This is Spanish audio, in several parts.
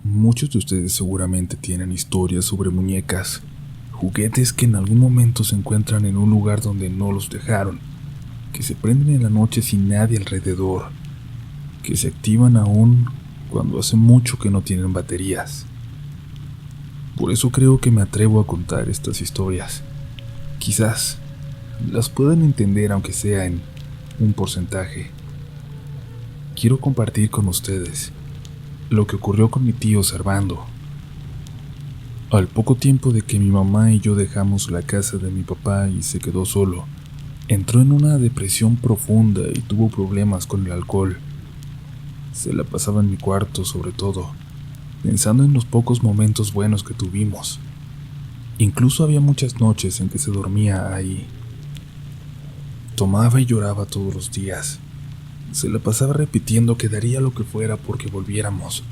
Muchos de ustedes seguramente tienen historias sobre muñecas, juguetes que en algún momento se encuentran en un lugar donde no los dejaron, que se prenden en la noche sin nadie alrededor, que se activan aún cuando hace mucho que no tienen baterías. Por eso creo que me atrevo a contar estas historias. Quizás las puedan entender aunque sea en un porcentaje. Quiero compartir con ustedes lo que ocurrió con mi tío Servando. Al poco tiempo de que mi mamá y yo dejamos la casa de mi papá y se quedó solo, entró en una depresión profunda y tuvo problemas con el alcohol. Se la pasaba en mi cuarto, sobre todo, pensando en los pocos momentos buenos que tuvimos. Incluso había muchas noches en que se dormía ahí. Tomaba y lloraba todos los días. Se la pasaba repitiendo que daría lo que fuera porque volviéramos,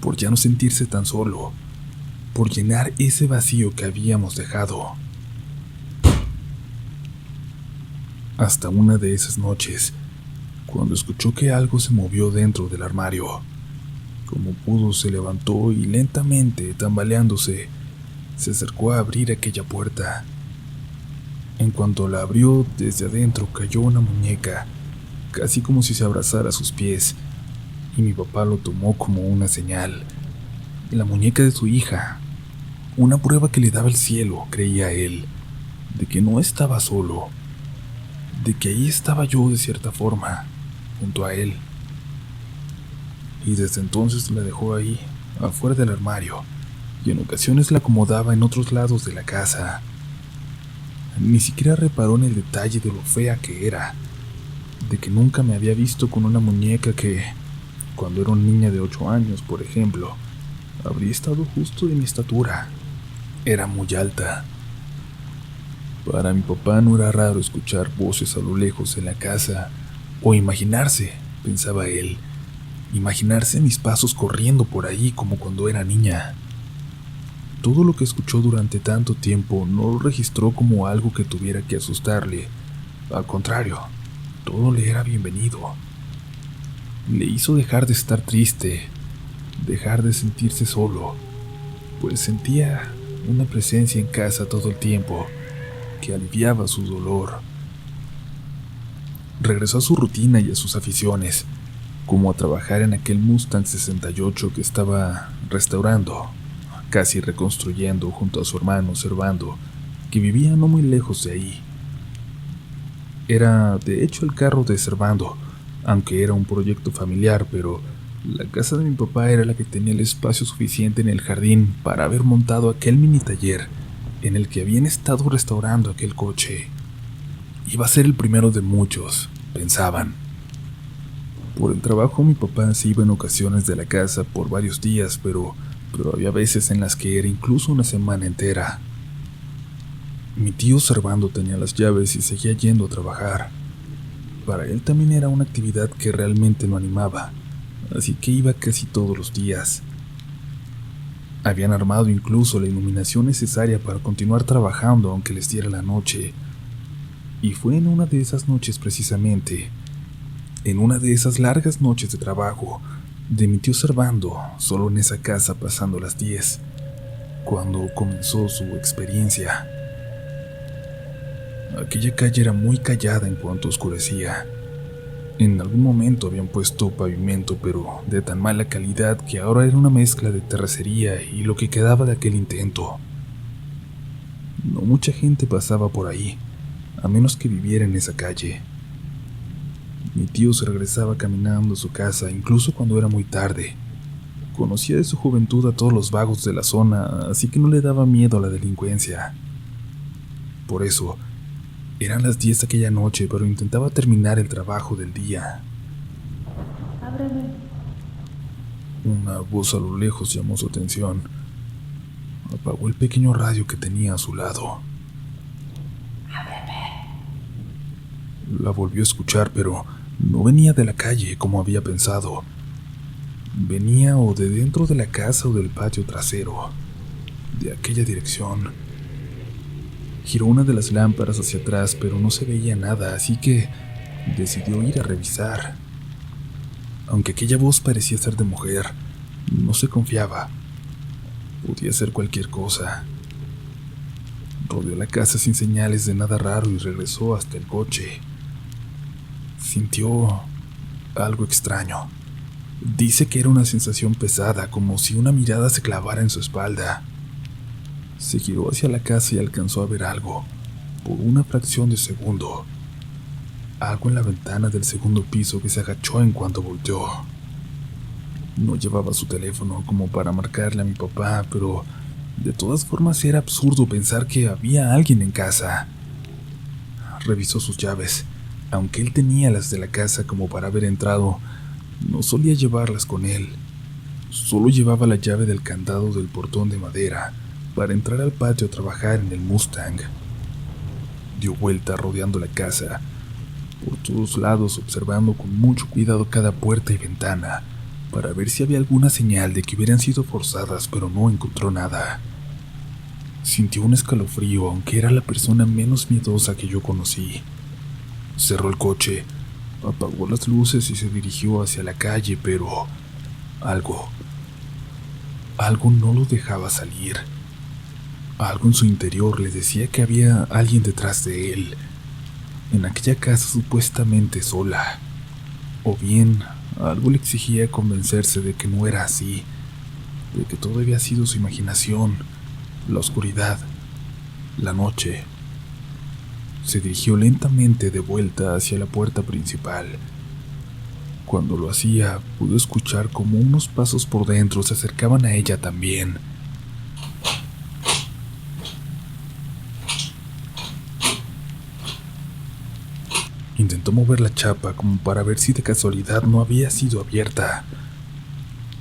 por ya no sentirse tan solo, por llenar ese vacío que habíamos dejado. Hasta una de esas noches, cuando escuchó que algo se movió dentro del armario. Como pudo, se levantó y lentamente, tambaleándose, se acercó a abrir aquella puerta. En cuanto la abrió, desde adentro cayó una muñeca, casi como si se abrazara a sus pies, y mi papá lo tomó como una señal. La muñeca de su hija, una prueba que le daba el cielo, creía él, de que no estaba solo, de que ahí estaba yo de cierta forma, junto a él. Y desde entonces la dejó ahí, afuera del armario, y en ocasiones la acomodaba en otros lados de la casa. Ni siquiera reparó en el detalle de lo fea que era, de que nunca me había visto con una muñeca que, cuando era una niña de 8 años, por ejemplo, habría estado justo de mi estatura. Era muy alta. Para mi papá no era raro escuchar voces a lo lejos en la casa, o imaginarse, pensaba él, imaginarse mis pasos corriendo por ahí como cuando era niña. Todo lo que escuchó durante tanto tiempo no lo registró como algo que tuviera que asustarle. Al contrario, todo le era bienvenido. Le hizo dejar de estar triste, dejar de sentirse solo, pues sentía una presencia en casa todo el tiempo que aliviaba su dolor. Regresó a su rutina y a sus aficiones, como a trabajar en aquel Mustang 68 que estaba restaurando, casi reconstruyendo junto a su hermano Servando, que vivía no muy lejos de ahí. Era, de hecho, el carro de Servando, aunque era un proyecto familiar, pero la casa de mi papá era la que tenía el espacio suficiente en el jardín para haber montado aquel mini taller en el que habían estado restaurando aquel coche. Iba a ser el primero de muchos, pensaban. Por el trabajo mi papá se iba en ocasiones de la casa por varios días, pero había veces en las que era incluso una semana entera. Mi tío Servando tenía las llaves y seguía yendo a trabajar. Para él también era una actividad que realmente lo animaba, así que iba casi todos los días. Habían armado incluso la iluminación necesaria para continuar trabajando aunque les diera la noche. Y fue en una de esas noches precisamente, en una de esas largas noches de trabajo, de mi tío Servando, solo en esa casa pasando las 10, cuando comenzó su experiencia. Aquella calle era muy callada en cuanto oscurecía. En algún momento habían puesto pavimento, pero de tan mala calidad que ahora era una mezcla de terracería y lo que quedaba de aquel intento. No mucha gente pasaba por ahí, a menos que viviera en esa calle. Mi tío se regresaba caminando a su casa, incluso cuando era muy tarde. Conocía de su juventud a todos los vagos de la zona, así que no le daba miedo a la delincuencia. Por eso, eran las 10 aquella noche, pero intentaba terminar el trabajo del día. Ábreme. Una voz a lo lejos llamó su atención. Apagó el pequeño radio que tenía a su lado. Ábreme. La volvió a escuchar, pero no venía de la calle como había pensado. Venía o de dentro de la casa o del patio trasero, de aquella dirección. Giró una de las lámparas hacia atrás, pero no se veía nada, así que decidió ir a revisar. Aunque aquella voz parecía ser de mujer, No se confiaba. Podía ser cualquier cosa. Rodeó la casa sin señales de nada raro y regresó hasta el coche. Sintió algo extraño. Dice que era una sensación pesada, como si una mirada se clavara en su espalda. Se giró hacia la casa y alcanzó a ver algo, por una fracción de segundo. Algo en la ventana del segundo piso que se agachó en cuanto volteó. No llevaba su teléfono como para marcarle a mi papá, pero de todas formas era absurdo pensar que había alguien en casa. Revisó sus llaves. Aunque él tenía las de la casa como para haber entrado, no solía llevarlas con él. Solo llevaba la llave del candado del portón de madera para entrar al patio a trabajar en el Mustang. Dio vuelta rodeando la casa, por todos lados observando con mucho cuidado cada puerta y ventana, para ver si había alguna señal de que hubieran sido forzadas, pero no encontró nada. Sintió un escalofrío, aunque era la persona menos miedosa que yo conocí. Cerró el coche, apagó las luces y se dirigió hacia la calle, pero algo no lo dejaba salir. Algo en su interior le decía que había alguien detrás de él, en aquella casa supuestamente sola. O bien, algo le exigía convencerse de que no era así, de que todo había sido su imaginación, la oscuridad, la noche. Se dirigió lentamente de vuelta hacia la puerta principal. Cuando lo hacía, pudo escuchar cómo unos pasos por dentro se acercaban a ella también. Intentó mover la chapa como para ver si de casualidad no había sido abierta.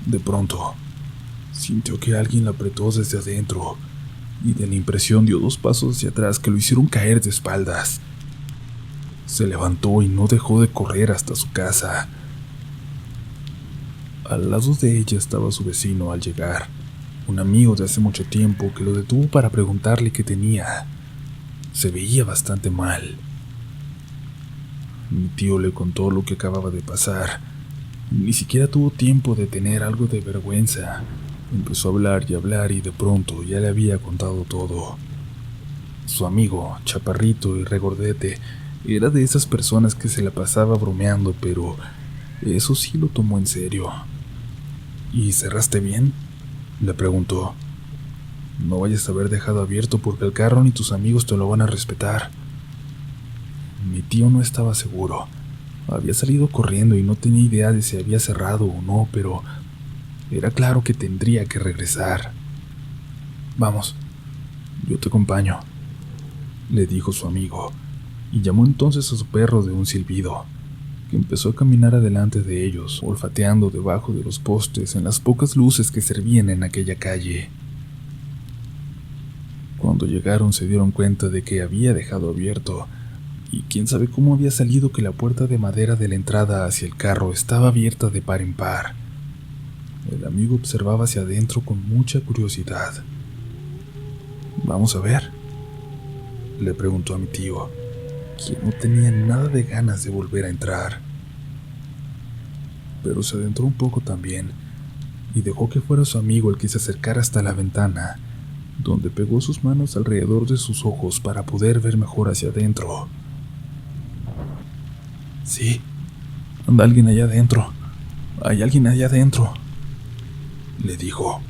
De pronto, sintió que alguien la apretó desde adentro, y de la impresión dio 2 pasos hacia atrás que lo hicieron caer de espaldas. Se levantó y no dejó de correr hasta su casa. Al lado de ella estaba su vecino al llegar, un amigo de hace mucho tiempo que lo detuvo para preguntarle qué tenía. Se veía bastante mal. Mi tío le contó lo que acababa de pasar. Ni siquiera tuvo tiempo de tener algo de vergüenza. Empezó a hablar y de pronto ya le había contado todo. Su amigo, chaparrito y regordete, era de esas personas que se la pasaba bromeando, pero eso sí lo tomó en serio. ¿Y cerraste bien?, le preguntó. No vayas a haber dejado abierto porque el carro ni tus amigos te lo van a respetar. Mi tío no estaba seguro. Había salido corriendo y no tenía idea de si había cerrado o no, pero era claro que tendría que regresar. Vamos, yo te acompaño, le dijo su amigo, y llamó entonces a su perro de un silbido, que empezó a caminar adelante de ellos, olfateando debajo de los postes en las pocas luces que servían en aquella calle. Cuando llegaron se dieron cuenta de que había dejado abierto, y quién sabe cómo había salido que la puerta de madera de la entrada hacia el carro estaba abierta de par en par. El amigo observaba hacia adentro con mucha curiosidad. «¿Vamos a ver?», le preguntó a mi tío, quien no tenía nada de ganas de volver a entrar. Pero se adentró un poco también, y dejó que fuera su amigo el que se acercara hasta la ventana, donde pegó sus manos alrededor de sus ojos para poder ver mejor hacia adentro. «Sí, anda alguien allá adentro. Hay alguien allá adentro», le dijo.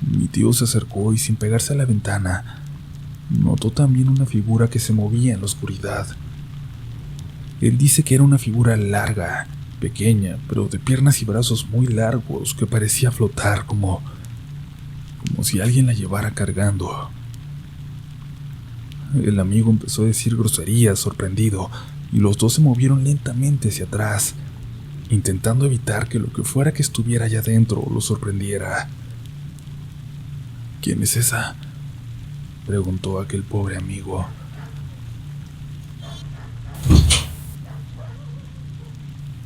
Mi tío se acercó y sin pegarse a la ventana, notó también una figura que se movía en la oscuridad. Él dice que era una figura larga, pequeña, pero de piernas y brazos muy largos que parecía flotar como si alguien la llevara cargando. El amigo empezó a decir groserías, sorprendido, y los dos se movieron lentamente hacia atrás, intentando evitar que lo que fuera que estuviera allá adentro lo sorprendiera. «¿Quién es esa?», preguntó aquel pobre amigo.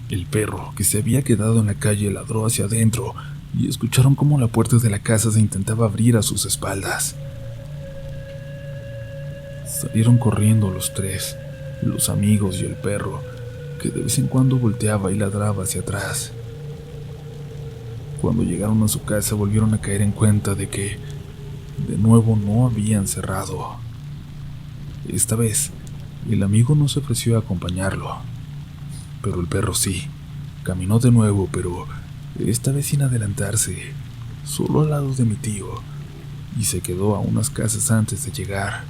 El perro, que se había quedado en la calle, ladró hacia adentro, y escucharon cómo la puerta de la casa se intentaba abrir a sus espaldas. Salieron corriendo los tres, los amigos y el perro, que de vez en cuando volteaba y ladraba hacia atrás. Cuando llegaron a su casa volvieron a caer en cuenta de que de nuevo no habían cerrado. Esta vez, el amigo no se ofreció a acompañarlo, pero el perro sí. Caminó de nuevo, pero esta vez sin adelantarse, solo al lado de mi tío, y se quedó a unas casas antes de llegar.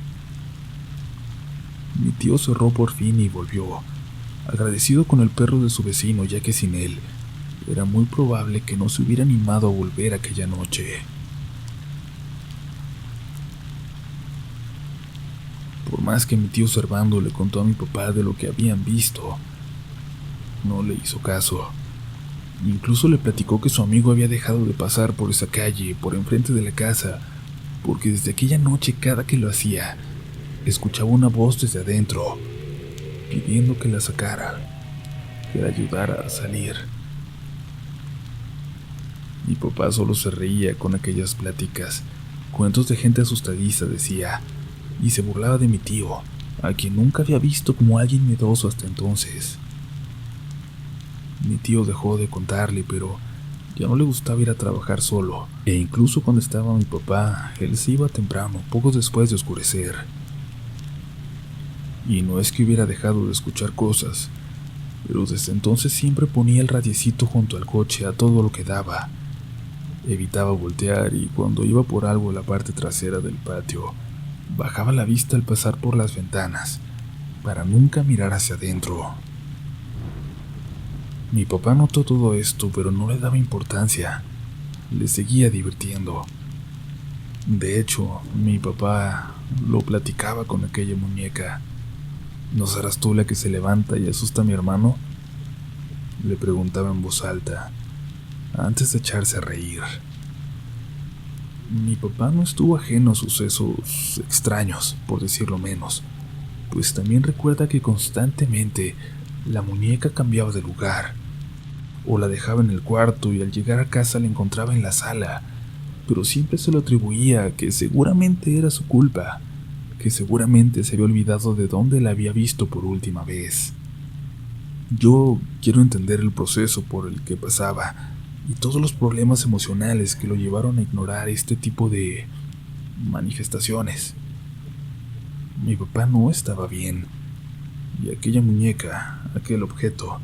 Mi tío cerró por fin y volvió, agradecido con el perro de su vecino, ya que sin él era muy probable que no se hubiera animado a volver aquella noche. Por más que mi tío Servando le contó a mi papá de lo que habían visto, no le hizo caso. Incluso le platicó que su amigo había dejado de pasar por esa calle, por enfrente de la casa, porque desde aquella noche cada que lo hacía, escuchaba una voz desde adentro, pidiendo que la sacara, que la ayudara a salir. Mi papá solo se reía con aquellas pláticas, cuentos de gente asustadiza decía, y se burlaba de mi tío, a quien nunca había visto como alguien miedoso hasta entonces. Mi tío dejó de contarle, pero ya no le gustaba ir a trabajar solo, e incluso cuando estaba mi papá, él se iba temprano, poco después de oscurecer. Y no es que hubiera dejado de escuchar cosas, pero desde entonces siempre ponía el radiecito junto al coche a todo lo que daba. Evitaba voltear y cuando iba por algo en la parte trasera del patio, bajaba la vista al pasar por las ventanas, para nunca mirar hacia adentro. Mi papá notó todo esto, pero no le daba importancia. Le seguía divirtiendo. De hecho, mi papá lo platicaba con aquella muñeca. ¿No serás tú la que se levanta y asusta a mi hermano?, le preguntaba en voz alta, antes de echarse a reír. Mi papá no estuvo ajeno a sucesos extraños, por decirlo menos, pues también recuerda que constantemente la muñeca cambiaba de lugar, o la dejaba en el cuarto y al llegar a casa la encontraba en la sala, pero siempre se lo atribuía a que seguramente era su culpa, que seguramente se había olvidado de dónde la había visto por última vez. Yo quiero entender el proceso por el que pasaba y todos los problemas emocionales que lo llevaron a ignorar este tipo de manifestaciones. Mi papá no estaba bien, y aquella muñeca, aquel objeto,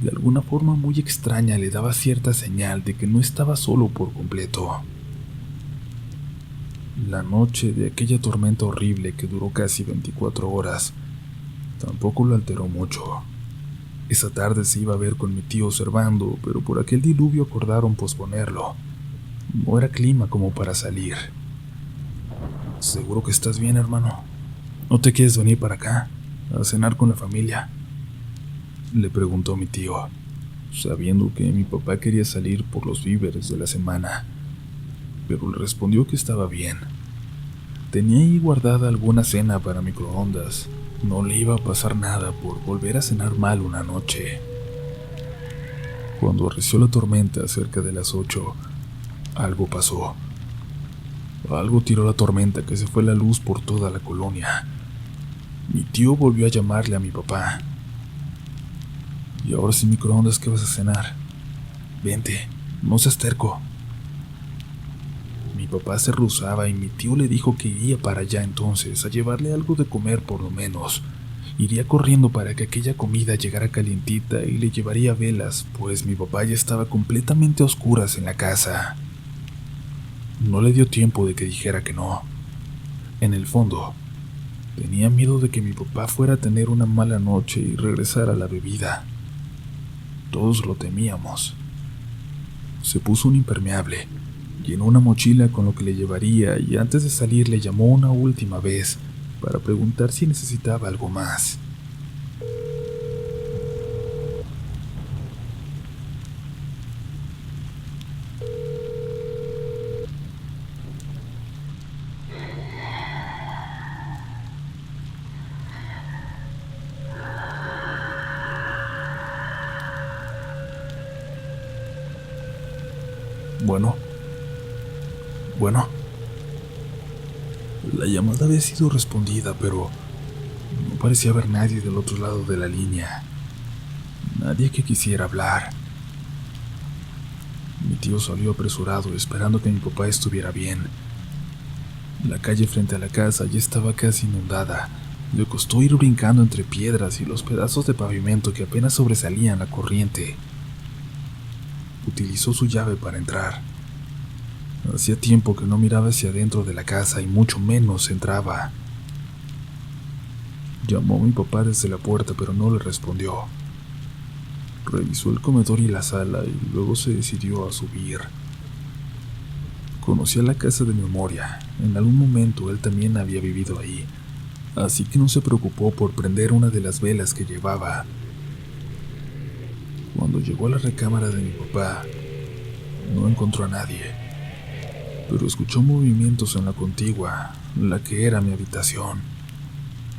de alguna forma muy extraña le daba cierta señal de que no estaba solo por completo. La noche de aquella tormenta horrible que duró casi 24 horas tampoco lo alteró mucho. Esa tarde se iba a ver con mi tío Servando, pero por aquel diluvio acordaron posponerlo. No era clima como para salir. ¿Seguro que estás bien, hermano? ¿No te quieres venir para acá, a cenar con la familia?, le preguntó mi tío, sabiendo que mi papá quería salir por los víveres de la semana, pero le respondió que estaba bien. Tenía ahí guardada alguna cena para microondas. No le iba a pasar nada por volver a cenar mal una noche. Cuando arreció la tormenta cerca de las 8, algo pasó. Algo tiró la tormenta que se fue la luz por toda la colonia. Mi tío volvió a llamarle a mi papá. ¿Y ahora sin microondas qué vas a cenar? Vente, no seas terco. Mi papá se rehusaba y mi tío le dijo que iría para allá entonces a llevarle algo de comer por lo menos. Iría corriendo para que aquella comida llegara calientita y le llevaría velas, pues mi papá ya estaba completamente a oscuras en la casa. No le dio tiempo de que dijera que no. En el fondo, tenía miedo de que mi papá fuera a tener una mala noche y regresara a la bebida. Todos lo temíamos. Se puso un impermeable, llenó una mochila con lo que le llevaría y antes de salir le llamó una última vez para preguntar si necesitaba algo más. Bueno. La llamada había sido respondida, pero no parecía haber nadie del otro lado de la línea. Nadie que quisiera hablar. Mi Mi tío salió apresurado esperando que mi papá estuviera bien. La calle frente a la casa ya estaba casi inundada. Le costó ir brincando entre piedras y los pedazos de pavimento que apenas sobresalían la corriente. Utilizó su llave para entrar. Hacía tiempo que no miraba hacia adentro de la casa y mucho menos entraba. Llamó a mi papá desde la puerta, pero no le respondió. Revisó el comedor y la sala y luego se decidió a subir. Conocía la casa de memoria. En algún momento él también había vivido ahí, así que no se preocupó por prender una de las velas que llevaba. Cuando llegó a la recámara de mi papá, no encontró a nadie, pero escuchó movimientos en la contigua, la que era mi habitación.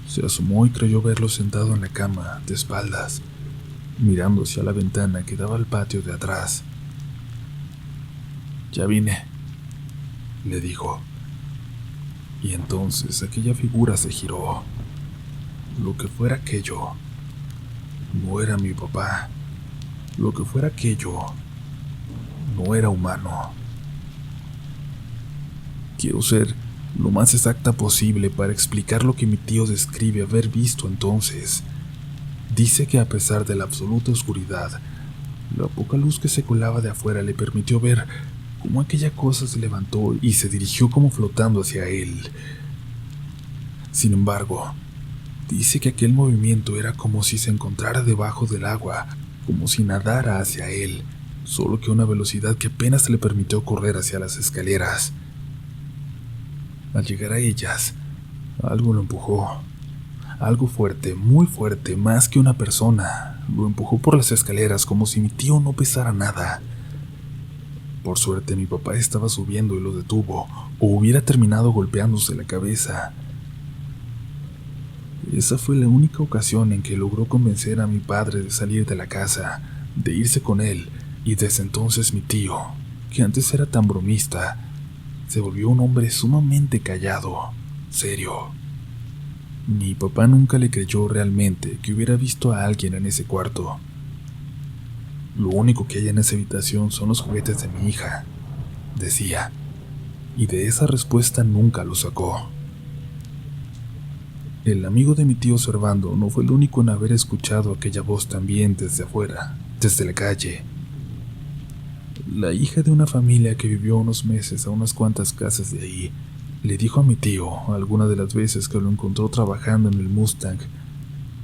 Se asomó y creyó verlo sentado en la cama, de espaldas, mirando hacia la ventana que daba al patio de atrás. «Ya vine», le dijo. Y entonces aquella figura se giró. Lo que fuera aquello, no era mi papá. Lo que fuera aquello, no era humano. Quiero ser lo más exacta posible para explicar lo que mi tío describe haber visto entonces. Dice que a pesar de la absoluta oscuridad, la poca luz que se colaba de afuera le permitió ver cómo aquella cosa se levantó y se dirigió como flotando hacia él. Sin embargo, dice que aquel movimiento era como si se encontrara debajo del agua, como si nadara hacia él, solo que a una velocidad que apenas le permitió correr hacia las escaleras. Al llegar a ellas, algo lo empujó. Algo fuerte, muy fuerte, más que una persona. Lo empujó por las escaleras como si mi tío no pesara nada. Por suerte mi papá estaba subiendo y lo detuvo, o hubiera terminado golpeándose la cabeza. Esa fue la única ocasión en que logró convencer a mi padre de salir de la casa, de irse con él, y desde entonces mi tío, que antes era tan bromista, se volvió un hombre sumamente callado, serio. Mi papá nunca le creyó realmente que hubiera visto a alguien en ese cuarto. Lo único que hay en esa habitación son los juguetes de mi hija, decía, y de esa respuesta nunca lo sacó. El amigo de mi tío Servando no fue el único en haber escuchado aquella voz también desde afuera, desde la calle. La hija de una familia que vivió unos meses a unas cuantas casas de ahí, le dijo a mi tío, alguna de las veces que lo encontró trabajando en el Mustang,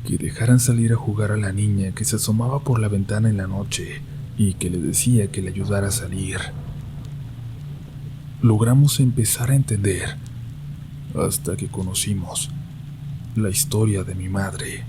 que dejaran salir a jugar a la niña que se asomaba por la ventana en la noche y que le decía que le ayudara a salir. Logramos empezar a entender, hasta que conocimos la historia de mi madre.